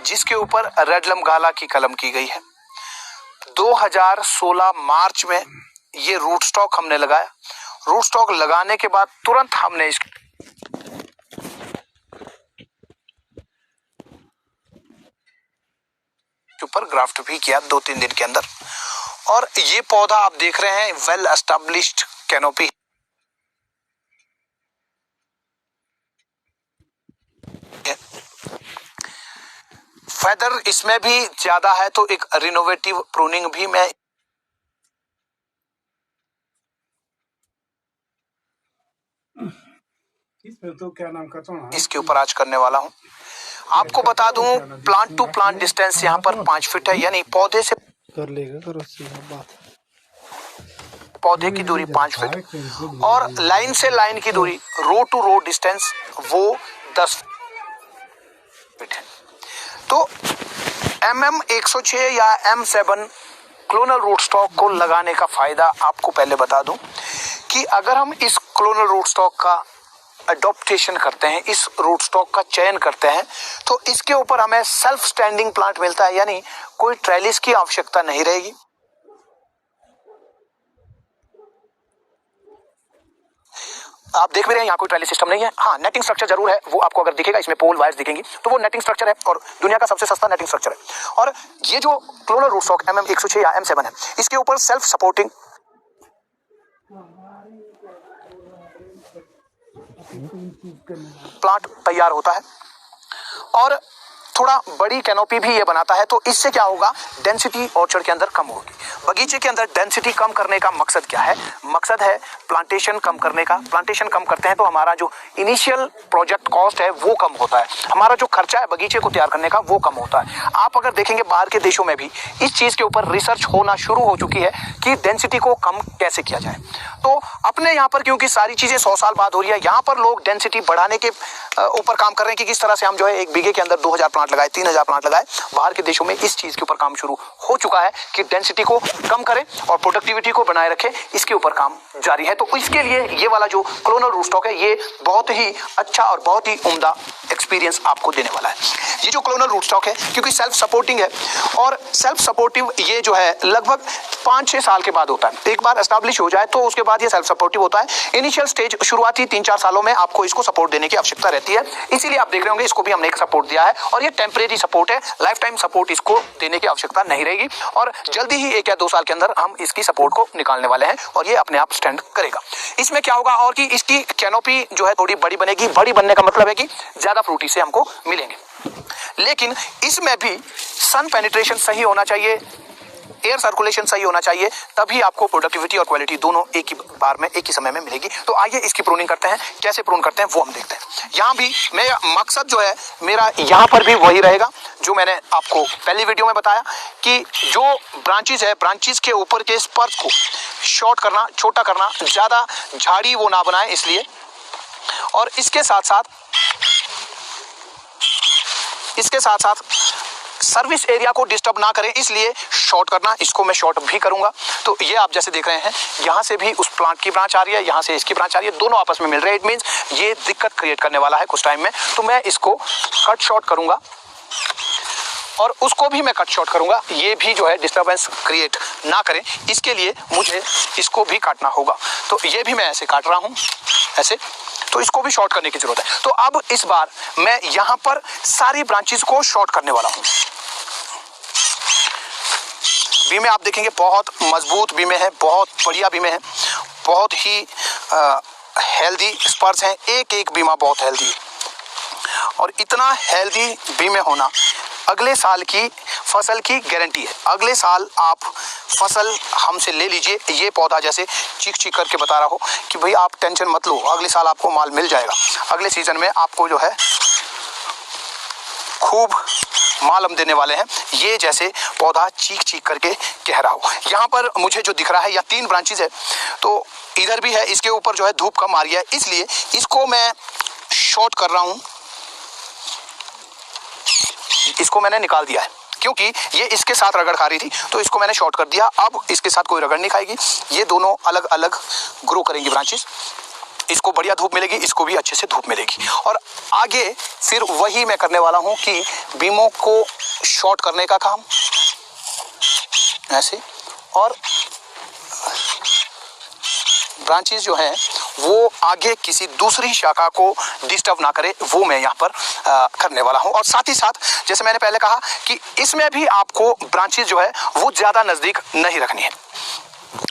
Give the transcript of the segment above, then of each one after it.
जिसके ऊपर रेडलम गाला की कलम की गई है। 2016 मार्च में ये रूट स्टॉक हमने लगाया। रूट स्टॉक लगाने के बाद तुरंत हमने इसके ऊपर ग्राफ्ट भी किया 2-3 दिन के अंदर। और ये पौधा आप देख रहे हैं वेल एस्टेब्लिश्ड कैनोपी है। फेदर इसमें भी ज्यादा है तो एक रिनोवेटिव प्रूनिंग भी मैं इसमें तो क्या नाम का इसके ऊपर आज करने वाला हूं। आपको बता दूं प्लांट टू प्लांट डिस्टेंस यहाँ पर 5 फीट है, यानी पौधे से कर लेगा करो बात। पौधे की दूरी 5 फीट और लाइन से लाइन की दूरी रो टू रो डिस्टेंस वो 10 फीट है। तो MM106 या M7 क्लोनल रूट स्टॉक को लगाने का फायदा आपको पहले बता दूं कि अगर हम इस क्लोनल रूट स्टॉक का अडॉप्टेशन करते हैं, इस रूट स्टॉक का चयन करते हैं, तो इसके ऊपर हमें सेल्फ स्टैंडिंग प्लांट मिलता है, यानी कोई ट्रेलिस की आवश्यकता नहीं रहेगी। आप देख भी रहे हैं यहाँ कोई ट्रेलिस सिस्टम नहीं है। हाँ, नेटिंग स्ट्रक्चर जरूर है, वो आपको अगर दिखेगा, इसमें पोल वायर्स दिखेंगी तो वो नेटिंग स्ट्रक्चर है और दुनिया का सबसे सस्ता नेटिंग स्ट्रक्चर है। और ये जो क्लोनल रूट स्टॉक MM106 या M7 है, इसके ऊपर सेल्फ सपोर्टिंग प्लांट तैयार होता है और थोड़ा बड़ी कैनोपी भी ये बनाता है। तो इससे क्या होगा, डेंसिटी ऑर्चर्ड के अंदर कम होगी। बगीचे के अंदर डेंसिटी कम करने का मकसद क्या है? मकसद है प्लांटेशन कम करने का। प्लांटेशन कम करते हैं तो हमारा जो इनिशियल प्रोजेक्ट कॉस्ट है वो कम होता है, हमारा जो खर्चा है बगीचे को तैयार करने का वो कम होता है। आप अगर देखेंगे बाहर के देशों में भी इस चीज के ऊपर रिसर्च होना शुरू हो चुकी है कि डेंसिटी को कम कैसे किया जाए। तो अपने यहाँ पर क्योंकि सारी चीजें 100 साल बाद हो रही है, यहाँ पर लोग डेंसिटी बढ़ाने के ऊपर काम कर रहे हैं कि किस तरह से हम जो है एक बीघे के अंदर 2000 प्लांट लगाए, 3000 प्लांट लगाए। बाहर के देशों में इस चीज के ऊपर काम शुरू हो चुका है कि डेंसिटी को कम करें और प्रोडक्टिविटी को बनाए रखें, इसके ऊपर काम जारी है। तो इसके लिए ये वाला जो क्लोनल रूट स्टॉक है ये बहुत ही अच्छा और बहुत ही उम्दा एक्सपीरियंस आपको देने वाला है। ये जो क्लोनल रूट स्टॉक है क्योंकि सेल्फ सपोर्टिंग है और सेल्फ सपोर्टिव ये जो है लगभग 5-6 साल के बाद होता है। एक बार एस्टैब्लिश हो जाए तो उसके बाद ये सेल्फ सपोर्टिव होता है। इनिशियल स्टेज शुरुआती 3-4 सालों में आपको इसको सपोर्ट देने की आवश्यकता रहती है, इसीलिए आप देख रहे होंगे इसको भी हमने एक सपोर्ट दिया है और ये टेम्परेरी सपोर्ट है, लाइफ टाइम सपोर्ट इसको देने की आवश्यकता नहीं रहेगी और जल्दी ही 1 या 2 साल के अंदर हम इसकी सपोर्ट को निकालने वाले हैं और ये अपने आप स्टैंड करेगा। इसमें क्या होगा और कि इसकी कैनोपी जो है थोड़ी बड़ी बनेगी। बड़ी बनने का मतलब है कि ज्यादा फ्रूटी से हमको मिलेंगे, लेकिन इसमें भी सन पेनिट्रेशन सही होना चाहिए, एयर सर्कुलेशन सही होना चाहिए, तभी आपको प्रोडक्टिविटी और क्वालिटी दोनों एक ही बार में एक ही समय में मिलेगी। तो आइए इसकी प्रूनिंग करते हैं, कैसे प्रून करते हैं वो हम देखते हैं। यहाँ भी मेरा मकसद जो है मेरा यहाँ पर भी वही रहेगा जो मैंने आपको पहली वीडियो में बताया कि जो ब्रांचेस है, ब्रांचेस के ऊपर के स्पर्श को शॉर्ट करना, छोटा करना, ज्यादा झाड़ी वो ना बनाए इसलिए, और इसके साथ साथ सर्विस एरिया को डिस्टर्ब ना करें इसलिए शॉर्ट करना, इसको मैं शॉर्ट भी करूंगा। तो ये आप जैसे देख रहे हैं यहाँ से भी उस प्लांट की ब्रांच आ रही है, यहाँ से इसकी ब्रांच आ रही है, दोनों आपस में मिल रहे हैं। इट मींस ये दिक्कत क्रिएट करने वाला है कुछ टाइम में, तो मैं इसको कट शॉर्ट करूंगा और उसको भी मैं कट शॉर्ट करूंगा। ये भी जो है डिस्टर्बेंस क्रिएट ना करें, इसके लिए मुझे इसको भी काटना होगा। तो ये भी मैं ऐसे काट रहा हूँ, ऐसे, तो इसको भी शॉर्ट करने की जरूरत है। तो अब इस बार मैं यहाँ पर सारी ब्रांचेस को शॉर्ट करने वाला हूँ। बीमे आप देखेंगे बहुत मजबूत बीमे है, बहुत बढ़िया बीमे है, बहुत ही हेल्दी स्पर्श हैं, एक एक बीमा बहुत हेल्दी है और इतना हेल्दी बीमे होना अगले साल की फसल की गारंटी है। अगले साल आप फसल हमसे ले लीजिए, ये पौधा जैसे चीख चीख करके बता रहा हो कि भाई आप टेंशन मत लो, अगले साल आपको माल मिल जाएगा, अगले सीजन में आपको जो है खूब माल हम देने वाले हैं, ये जैसे पौधा चीख चीख करके कह रहा हो। यहाँ पर मुझे जो दिख रहा है, या 3 ब्रांचेस है, तो इधर भी है, इसके ऊपर जो है धूप कम आ रही है, इसलिए इसको मैं शॉर्ट कर रहा हूँ। इसको मैंने निकाल दिया है क्योंकि ये इसके साथ रगड़ खा रही थी, तो इसको मैंने शॉर्ट कर दिया। अब इसके साथ कोई रगड़ नहीं खाएगी, ये दोनों अलग अलग ग्रो करेंगी ब्रांचेस। इसको बढ़िया धूप मिलेगी, इसको भी अच्छे से धूप मिलेगी। और आगे फिर वही मैं करने वाला हूं कि बीमों को शॉर्ट करने का काम ऐसे, और ब्रांचेस जो हैं वो आगे किसी दूसरी शाखा को डिस्टर्ब ना करे, वो मैं यहाँ पर करने वाला हूँ। और साथ ही साथ जैसे मैंने पहले कहा कि इसमें भी आपको ब्रांचेस जो है वो ज़्यादा नज़दीक नहीं रखनी है।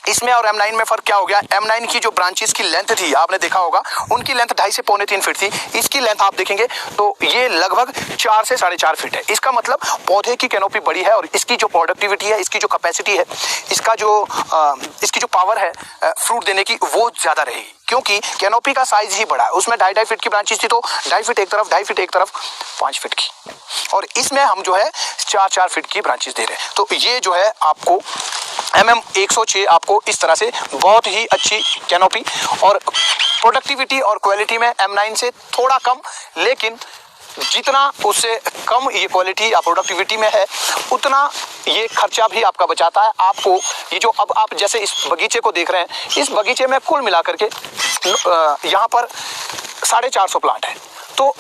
इसमें और M9 में फर्क क्या हो गया, M9 की जो ब्रांचेस की लेंथ थी आपने देखा होगा, उनकी लेंथ 2.5 से 2.25 फीट थी। इसकी लेंथ आप देखेंगे तो ये लगभग 4 से 4.5 फीट है। इसका मतलब पौधे की कैनोपी बड़ी है और इसकी जो प्रोडक्टिविटी है, इसकी जो कैपेसिटी है, इसकी जो पावर है फ्रूट देने की, वो ज़्यादा रहेगी, क्योंकि कैनोपी का साइज ही बड़ा है। उसमें 2.5 फीट की ब्रांचेस थी तो 2.5 फीट एक तरफ, 2.5 फीट एक तरफ, 5 फीट की, और इसमें हम जो है 4-4 फीट की ब्रांचेस दे रहे हैं। तो ये जो है आपको MM106 आपको इस तरह से बहुत ही अच्छी कैनोपी और प्रोडक्टिविटी और क्वालिटी में M9 से थोड़ा कम, लेकिन जितना उससे कम ये क्वालिटी या प्रोडक्टिविटी में है उतना ये खर्चा भी आपका बचाता है। आपको ये जो अब आप जैसे इस बगीचे को देख रहे हैं, इस बगीचे में कुल मिलाकर के यहाँ पर 450 प्लांट है। तो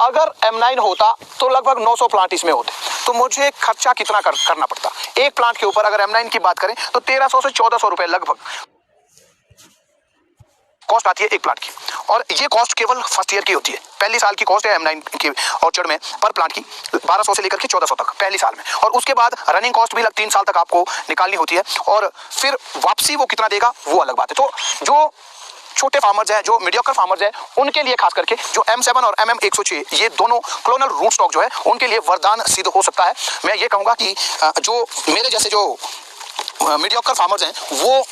अगर M9 होता तो लगभग 900 प्लांट इसमें होते, तो मुझे खर्चा कितना करना पड़ता एक प्लांट के ऊपर। अगर M9 की बात करें तो 1300 से 1400 रुपए लगभग कॉस्ट आती है एक प्लांट की, और ये कॉस्ट केवल फर्स्ट ईयर की होती है। पहली साल की कॉस्ट है M9 की ऑर्चर्ड में पर प्लांट की 1200 से लेकर के 1400 तक पहली साल में, और उसके बाद रनिंग कॉस्ट भी 3 साल तक आपको निकालनी होती है, और फिर वापसी वो कितना देगा वो अलग बात है। तो जो छोटे फार्मर्स हैं, जो मीडियोकर फार्मर्स हैं, उनके लिए खास करके जो M7 और MM106 ये दोनों क्लोनल रूट स्टॉक जो है उनके लिए वरदान सिद्ध हो सकता है। मैं ये कहूँगा कि जो मेरे जैसे जो मीडियोकर फार्मर्स हैं वो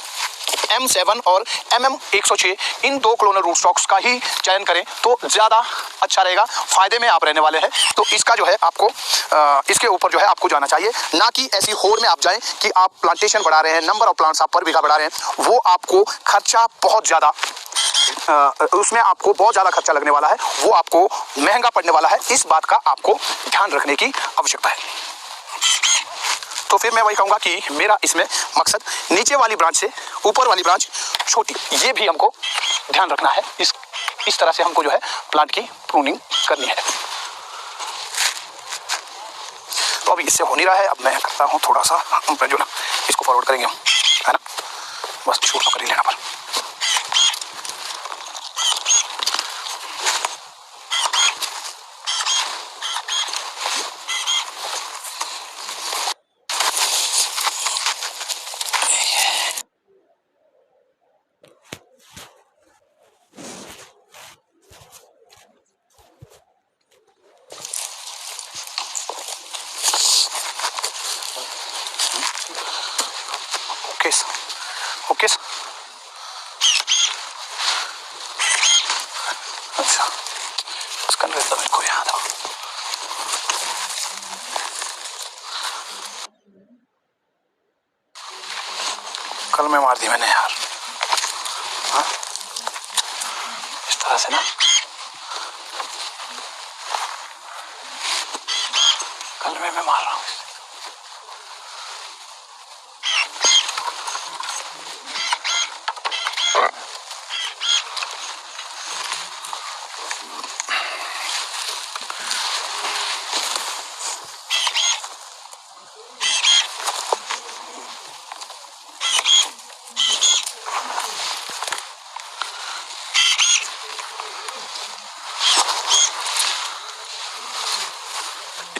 M7 और MM106 इन 2 क्लोनल रूट स्टॉक्स का ही चयन करें तो ज़्यादा अच्छा रहेगा, फायदे में आप रहने वाले हैं। तो इसका जो है आपको इसके ऊपर जो है आपको जाना चाहिए, ना कि ऐसी होड़ में आप जाएं कि आप प्लांटेशन बढ़ा रहे हैं, नंबर ऑफ प्लांट्स आप पर बीघा बढ़ा रहे हैं, वो आपको खर्चा बहुत ज़्यादा उसमें आपको बहुत ज़्यादा खर्चा लगने वाला है, वो आपको महंगा पड़ने वाला है। इस बात का आपको ध्यान रखने की आवश्यकता है। तो फिर मैं वही कहूँगा कि मेरा इसमें मकसद नीचे वाली ब्रांच से ऊपर वाली ब्रांच छोटी, ये भी हमको ध्यान रखना है। इस तरह से हमको जो है प्लांट की प्रूनिंग करनी है। तो अभी इससे हो नहीं रहा है, अब मैं करता हूँ थोड़ा सा जो ना इसको फॉरवर्ड करेंगे हम, है ना, बस शूट कर ही लेना पर। ओके अच्छा, इसका तो मेरे को याद है। कल में मार दी मैंने यार, हाँ इस तरह से ना, कल में मैं मार रहा हूँ।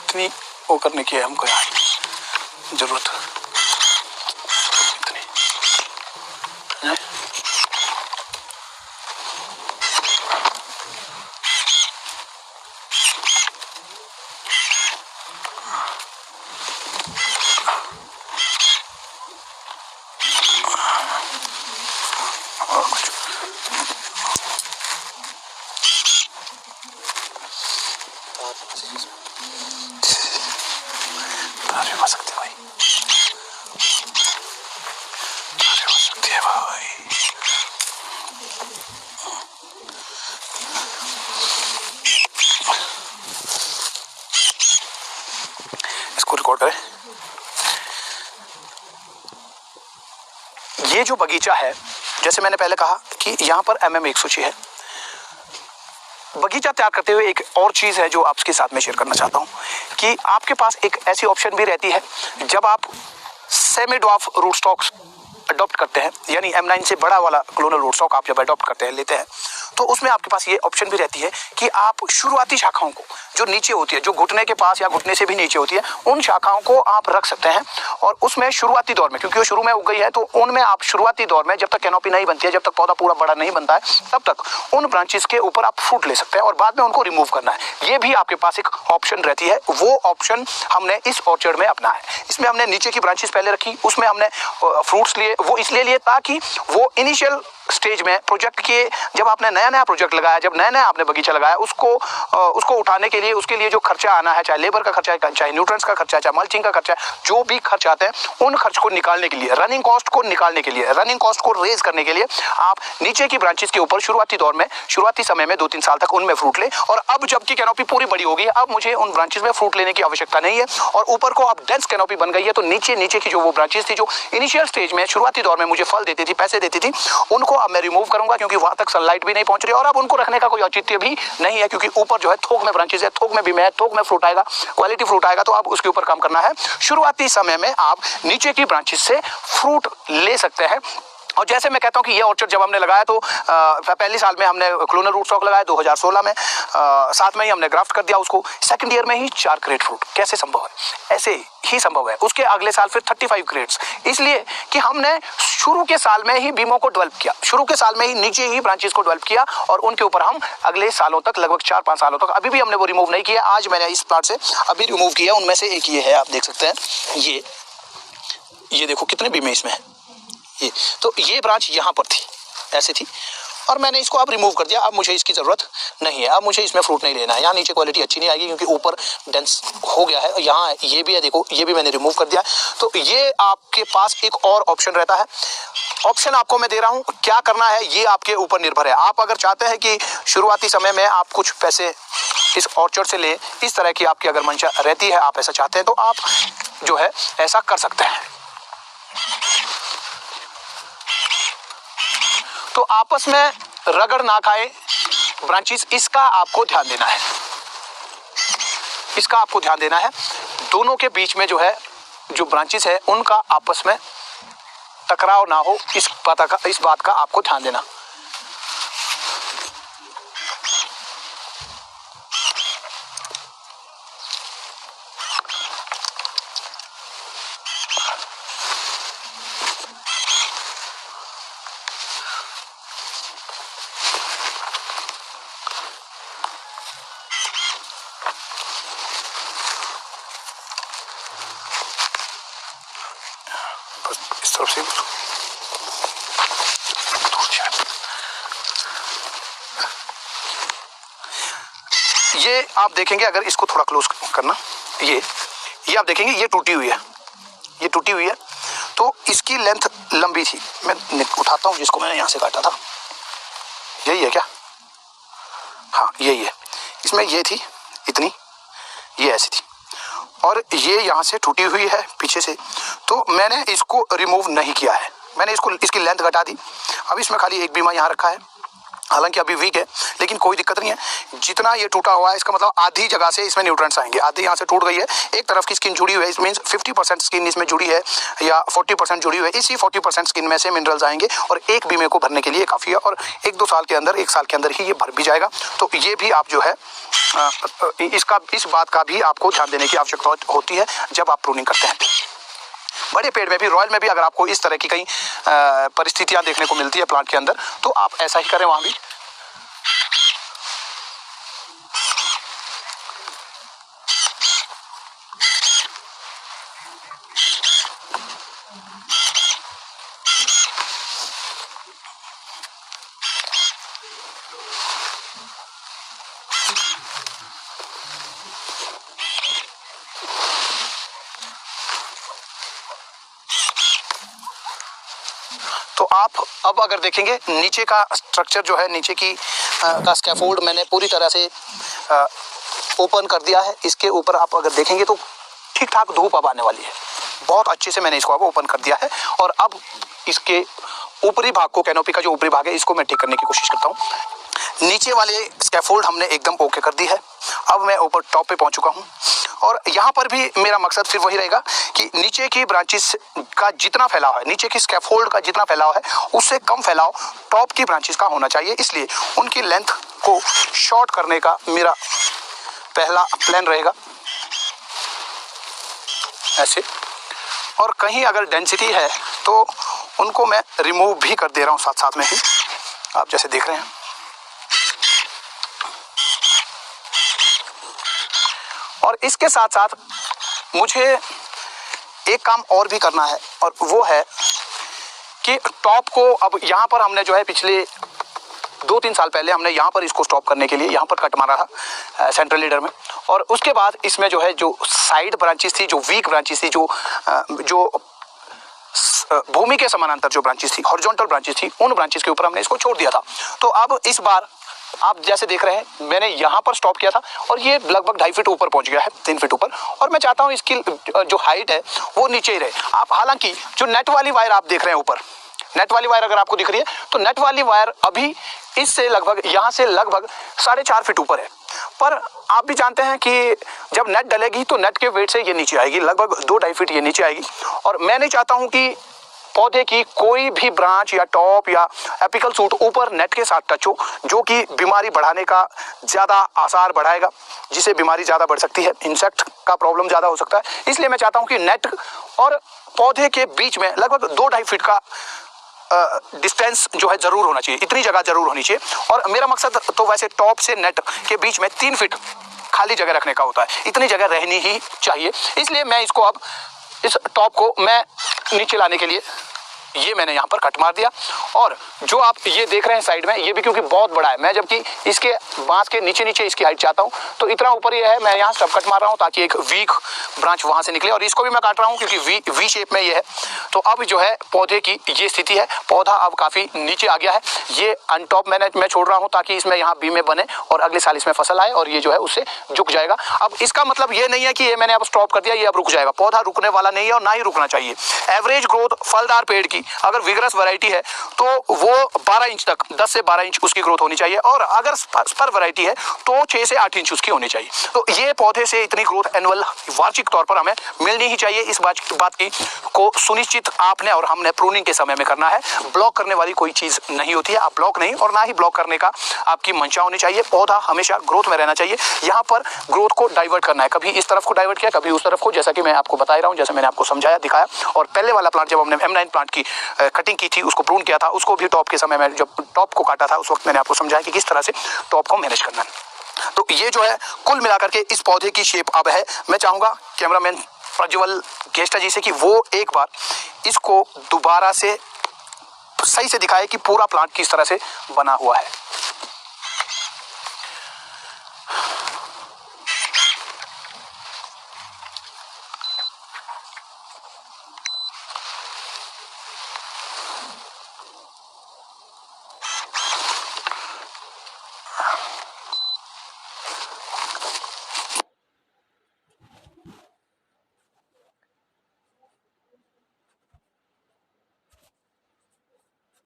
इतनी वो करने की है हमको यहाँ जरूरत इतनी है? और कुछ तारे हो सकते भाई, तारे हो सकती है भाई। इसको रिकॉर्ड करें। ये जो बगीचा है, जैसे मैंने पहले कहा कि यहाँ पर MM106 है, बगीचा तैयार करते हुए एक और चीज़ है जो आपके साथ में शेयर करना चाहता हूँ कि आपके पास एक ऐसी ऑप्शन भी रहती है जब आप semi dwarf root stocks adopt करते हैं, यानी M9 से बड़ा वाला क्लोनल रूट स्टॉक आप जब अडॉप्ट करते हैं, लेते हैं, तो उसमें आपके पास ये ऑप्शन भी रहती है कि आप शुरुआती शाखाओं को जो नीचे होती है, जो घुटने के पास या घुटने से भी नीचे होती है, उन शाखाओं को आप रख सकते हैं और उसमें शुरुआती दौर में, क्योंकि वो शुरू में उग गई है, तो उनमें आप शुरुआती दौर में जब तक कैनोपी नहीं बनती है, जब तक पौधा पूरा बड़ा नहीं बनता है, तब तक उन ब्रांचेस के ऊपर आप फ्रूट ले सकते हैं और बाद में उनको रिमूव करना है। ये भी आपके पास एक ऑप्शन रहती है। वो ऑप्शन हमने इस ऑर्चर्ड में अपना है। इसमें हमने नीचे की ब्रांचेस पहले रखी, उसमें हमने फ्रूट्स लिए। वो इसलिए लिए ताकि वो इनिशियल स्टेज में प्रोजेक्ट के, जब आपने नया नया प्रोजेक्ट लगाया, जब नया नया आपने बगीचा लगाया, उसको उठाने के लिए, उसके लिए जो खर्चा आना है, चाहे लेबर का खर्चा है, चाहे न्यूट्रिएंट्स का खर्चा है, चाहे मल्चिंग का खर्चा है, जो भी खर्च आते हैं, उन खर्च को निकालने के लिए, रनिंग कॉस्ट को निकालने के लिए, रनिंग कॉस्ट को रेज करने के लिए आप नीचे की ब्रांचेस के ऊपर शुरुआती दौर में, शुरुआती समय में 2-3 साल तक उनमें फ्रूट ले। और अब जबकि कैनोपी पूरी बड़ी हो गई, अब मुझे उन ब्रांचेस में फ्रूट लेने की आवश्यकता नहीं है और ऊपर को अब डेंस कैनोपी बन गई है, तो नीचे की जो वो ब्रांचेस थी, जो इनिशियल स्टेज में शुरुआती दौर में मुझे फल देती थी, पैसे देती थी, उनको अब मैं रिमूव करूंगा, क्योंकि वहां तक सनलाइट भी नहीं पहुंच रही और अब उनको रखने का कोई औचित्य भी नहीं है, क्योंकि ऊपर जो है थोक में ब्रांचेस है, थोक में भी मैं, थोक में फ्रूट आएगा, क्वालिटी फ्रूट आएगा, तो अब उसके ऊपर काम करना है। शुरुआती समय में आप नीचे की ब्रांचेस से फ्रूट ले सकते हैं। और जैसे मैं कहता हूं कि ये ऑर्चर्ड जब हमने लगाया तो पहली साल में हमने क्लोनल रूट स्टॉक लगाया 2016 में, साथ में ही हमने ग्राफ्ट कर दिया उसको। सेकंड ईयर में ही 4 क्रेट फ्रूट। कैसे संभव है? ऐसे ही संभव है। उसके अगले साल फिर 35 क्रेट्स, इसलिए कि हमने शुरू के साल में ही बीमों को डेवलप किया, शुरू के साल में ही नीचे ही ब्रांचेस को डेवलप किया और उनके ऊपर हम अगले सालों तक, लगभग 4-5 सालों तक, अभी भी हमने वो रिमूव नहीं किया। आज मैंने इस प्लांट से अभी रिमूव किया, उनमें से एक ये है, आप देख सकते हैं। ये देखो कितने बीमे इसमें है। तो ये ब्रांच यहाँ पर थी, ऐसे थी, और मैंने इसको अब रिमूव कर दिया। अब मुझे इसकी ज़रूरत नहीं है, अब मुझे इसमें फ्रूट नहीं लेना है। यहाँ नीचे क्वालिटी अच्छी नहीं आएगी क्योंकि ऊपर डेंस हो गया है। यहाँ ये भी है, देखो ये भी मैंने रिमूव कर दिया। तो ये आपके पास एक और ऑप्शन रहता है। ऑप्शन आपको मैं दे रहा हूँ, क्या करना है ये आपके ऊपर निर्भर है। आप अगर चाहते हैं कि शुरुआती समय में आप कुछ पैसे इस ऑर्चर्ड से ले, इस तरह की आपकी अगर मंशा रहती है, आप ऐसा चाहते हैं, तो आप जो है ऐसा कर सकते हैं। तो आपस में रगड़ ना खाए ब्रांचेस, इसका आपको ध्यान देना है, इसका आपको ध्यान देना है। दोनों के बीच में जो है, जो ब्रांचेस है, उनका आपस में टकराव ना हो, इस बात का आपको ध्यान देना। इस तरफ से ये आप देखेंगे, अगर इसको थोड़ा क्लोज करना, ये आप देखेंगे ये टूटी हुई है, ये टूटी हुई है। तो इसकी लेंथ लंबी थी। मैं उठाता हूँ जिसको मैंने यहाँ से काटा था, यही है क्या? हाँ यही है। इसमें ये थी इतनी, ये ऐसी थी, और ये यहाँ से टूटी हुई है पीछे से। तो मैंने इसको रिमूव नहीं किया है, मैंने इसकी लेंथ घटा दी। अब इसमें खाली एक बीमा यहाँ रखा है, हालांकि अभी वीक है, लेकिन कोई दिक्कत नहीं है। जितना ये टूटा हुआ है, इसका मतलब आधी जगह से इसमें न्यूट्रिएंट्स आएंगे, आधी यहाँ से टूट गई है। एक तरफ की स्किन जुड़ी हुई है, इट मीन्स 50% स्किन इसमें जुड़ी है या 40% जुड़ी हुई है। इसी 40% स्किन में से मिनरल्स आएंगे और एक बीमे को भरने के लिए काफ़ी है, और 1-2 साल के अंदर, 1 साल के अंदर ही ये भर भी जाएगा। तो ये भी आप जो है इस बात का भी आपको ध्यान देने की आवश्यकता होती है जब आप प्रूनिंग करते हैं। बड़े पेड़ में भी, रॉयल में भी, अगर आपको इस तरह की कई परिस्थितियां देखने को मिलती है प्लांट के अंदर, तो आप ऐसा ही करें वहां भी। तो आप अब अगर देखेंगे नीचे का स्ट्रक्चर जो है, नीचे की का स्कैफोल्ड मैंने पूरी तरह से ओपन कर दिया है। इसके ऊपर आप अगर देखेंगे तो ठीक ठाक धूप अब आने वाली है। बहुत अच्छे से मैंने इसको अब ओपन कर दिया है, और अब इसके ऊपरी भाग को, कैनोपी का जो ऊपरी भाग है, इसको मैं ठीक करने की कोशिश करता हूँ। नीचे वाले स्कैफोल्ड हमने एकदम ओके कर दी है। अब मैं ऊपर टॉप पे पहुंच चुका हूं और यहाँ पर भी मेरा मकसद सिर्फ वही रहेगा कि नीचे की ब्रांचेस का जितना फैलाव है, नीचे की स्कैफोल्ड का जितना फैलाव है उससे कम फैलाव टॉप की ब्रांचेस का होना चाहिए। इसलिए उनकी लेंथ को शॉर्ट करने का मेरा पहला प्लान रहेगा ऐसे। और कहीं अगर डेंसिटी है तो उनको मैं रिमूव भी कर दे रहा हूँ साथ साथ में ही, आप जैसे देख रहे हैं। और इसके साथ साथ मुझे एक काम और भी करना है और वो है कि टॉप को अब यहाँ पर हमने जो है पिछले 2-3 साल पहले हमने यहाँ पर इसको स्टॉप करने के लिए यहाँ पर कट मारा था सेंट्रल लीडर में। और उसके बाद इसमें जो है जो साइड ब्रांचेस थी, जो वीक ब्रांचेस थी, जो भूमि के समानांतर जो ब्रांचेस थी, हॉरिजॉन्टल ब्रांचेस थी, उन ब्रांचेस के ऊपर हमने इसको छोड़ दिया था। तो अब इस बार आप जैसे देख रहे हैं मैंने यहाँ पर स्टॉप किया था और ये लगभग 2.5 फीट ऊपर पहुंच गया है, 3 फीट ऊपर। और मैं चाहता हूँ इसकी जो हाइट है वो नीचे ही रहे। आप हालांकि जो नेट वाली वायर आप देख रहे हैं ऊपर, नेट वाली वायर अगर आपको दिख रही है तो नेट वाली वायर अभी इससे लगभग यहाँ से लगभग 4.5 फीट ऊपर है। पर आप भी जानते हैं कि जब नेट डलेगी तो नेट के वेट से ये नीचे आएगी, लगभग 2-2.5 फीट ये नीचे आएगी। और मैं नहीं चाहता हूँ कि पौधे की कोई भी ब्रांच या टॉप या एपिकल सूट ऊपर नेट के साथ टच हो, जो कि बीमारी बढ़ाने का ज़्यादा आसार बढ़ाएगा, जिससे बीमारी ज़्यादा बढ़ सकती है, इंसेक्ट का प्रॉब्लम ज़्यादा हो सकता है। इसलिए मैं चाहता हूँ कि नेट और पौधे के बीच में लगभग 2-2.5 फीट का डिस्टेंस जो है जरूर होना चाहिए, इतनी जगह जरूर होनी चाहिए। और मेरा मकसद तो वैसे टॉप से नेट के बीच में 3 फीट खाली जगह रखने का होता है, इतनी जगह रहनी ही चाहिए। इसलिए मैं इसको अब इस टॉप को मैं नीचे लाने के लिए ये मैंने यहाँ पर कट मार दिया। और जो आप ये देख रहे हैं साइड में, ये भी क्योंकि बहुत बड़ा है, मैं जबकि इसके बांस के नीचे नीचे इसकी हाइट चाहता हूँ तो इतना ऊपर ये है, मैं यहाँ स्टब कट मार रहा हूँ ताकि एक वीक ब्रांच वहाँ से निकले। और इसको भी मैं काट रहा हूँ क्योंकि वी शेप में ये है। तो अब जो है पौधे की ये स्थिति है, पौधा अब काफ़ी नीचे आ गया है। ये अनटॉप मैं छोड़ रहा हूँ ताकि इसमें यहाँ बीमें बने और अगले साल इसमें फसल आए और ये जो है उससे झुक जाएगा। अब इसका मतलब ये नहीं है कि ये मैंने अब स्टॉप कर दिया, ये अब रुक जाएगा। पौधा रुकने वाला नहीं है और ना ही रुकना चाहिए। एवरेज ग्रोथ फलदार पेड़ की अगर विगरस वैरायटी है तो वो 12 इंच तक, 10 से 12 इंच उसकी ग्रोथ होनी चाहिए। और अगर स्पर वैरायटी है तो 6 से 8 इंच उसकी होनी चाहिए। तो ये पौधे से इतनी ग्रोथ एनुअल वार्षिक तौर पर हमें मिलनी ही चाहिए। इस बात की को सुनिश्चित आपने और हमने प्रूनिंग के समय में करना है। ब्लॉक करने वाली कोई चीज नहीं होती है, आप ब्लॉक नहीं और ना ही ब्लॉक करने का आपकी मंशा होनी चाहिए। पौधा हमेशा ग्रोथ में रहना चाहिए। यहाँ पर ग्रोथ को डाइवर्ट करना है, कभी इस तरफ को डाइवर्ट किया, कभी उस तरफ को, जैसा कि मैं आपको बता रहा हूँ, जैसे मैंने आपको समझाया, दिखाया। और पहले वाला प्लांट जब हमने M9 प्लांट की कटिंग की थी, उसको प्रून किया था, उसको भी टॉप के समय में जब टॉप को काटा था उस वक्त मैंने आपको समझाया कि किस तरह से टॉप को मैनेज करना है। तो ये जो है कुल मिलाकर के इस पौधे की शेप अब है। मैं चाहूंगा कैमरामैन प्रज्वल गेस्टा जी से कि वो एक बार इसको दोबारा से सही से दिखाए कि पूरा प्लांट किस तरह से बना हुआ है।